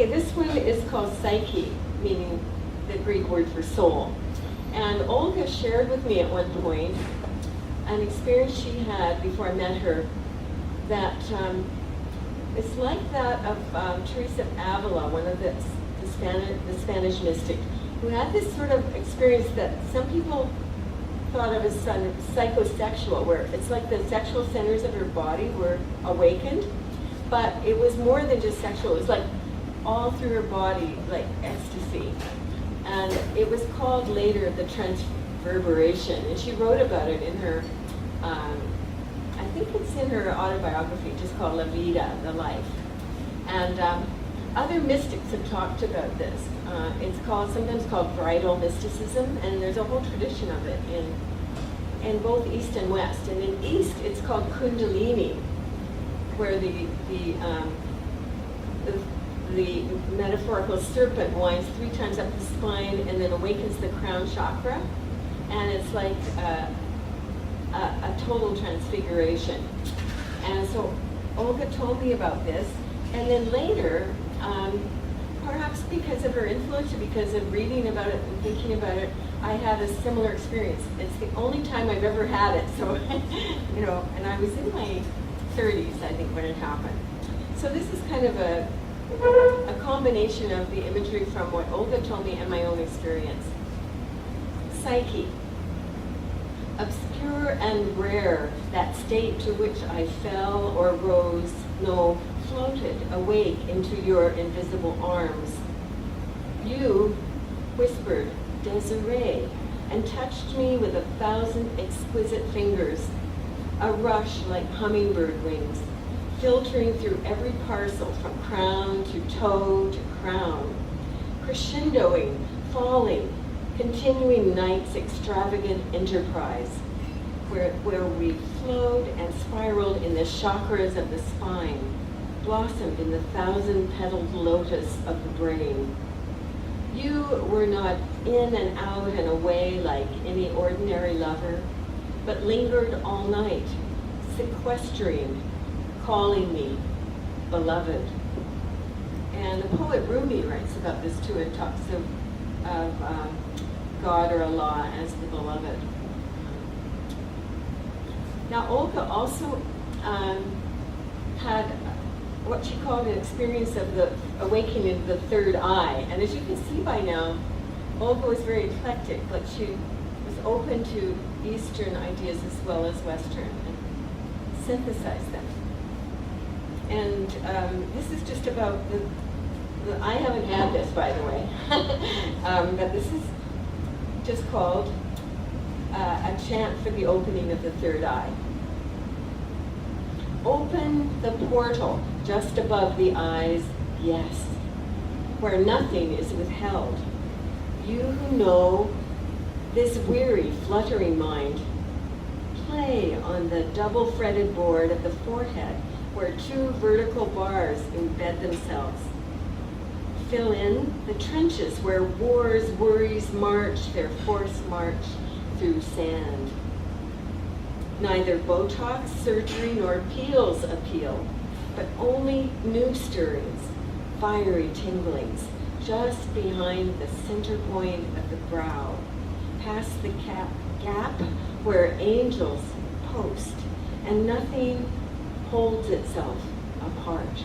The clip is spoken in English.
Okay, this one is called Psyche, meaning the Greek word for soul. And Olga shared with me at one point an experience she had before I met her that it's like that of Teresa of Avila, one of the Spanish mystic, who had this sort of experience that some people thought of as psychosexual, where it's like the sexual centers of her body were awakened, but it was more than just sexual. It was like all through her body, like ecstasy. And it was called later the transverberation, and she wrote about it in her, I think it's in her autobiography, just called La Vida, the life. And other mystics have talked about this. It's sometimes called bridal mysticism, and there's a whole tradition of it in both East and West. And in East, it's called Kundalini, where the metaphorical serpent winds 3 times up the spine and then awakens the crown chakra, and it's like a total transfiguration. And so Olga told me about this, and then later, perhaps because of her influence or because of reading about it and thinking about it, I had a similar experience. It's the only time I've ever had it, so, and I was in my 30s, I think, when it happened. So this is kind of a combination of the imagery from what Olga told me and my own experience. Psyche. Obscure and rare, that state to which I fell or rose, no, floated awake into your invisible arms. You whispered, Desiree, and touched me with 1,000 exquisite fingers, a rush like hummingbird wings, filtering through every parcel from crown to toe to crown, crescendoing, falling, continuing night's extravagant enterprise, where we flowed and spiraled in the chakras of the spine, blossomed in the 1,000-petaled lotus of the brain. You were not in and out and away like any ordinary lover, but lingered all night, sequestering, calling me beloved. And the poet Rumi writes about this too. It talks of God or Allah as the beloved. Now Olga also had what she called an experience of the awakening of the third eye. And as you can see by now, Olga was very eclectic. Like she was open to Eastern ideas as well as Western, and synthesized them. And this is just about I haven't had this, by the way, but this is just called a chant for the opening of the third eye. Open the portal just above the eyes, yes, where nothing is withheld. You who know this weary, fluttering mind, play on the double-fretted board of the forehead where 2 vertical bars embed themselves. Fill in the trenches where war's worries march their forced march through sand. Neither Botox, surgery, nor peels appeal, but only new stirrings, fiery tinglings, just behind the center point of the brow, past the gap where angels post, and nothing holds itself apart.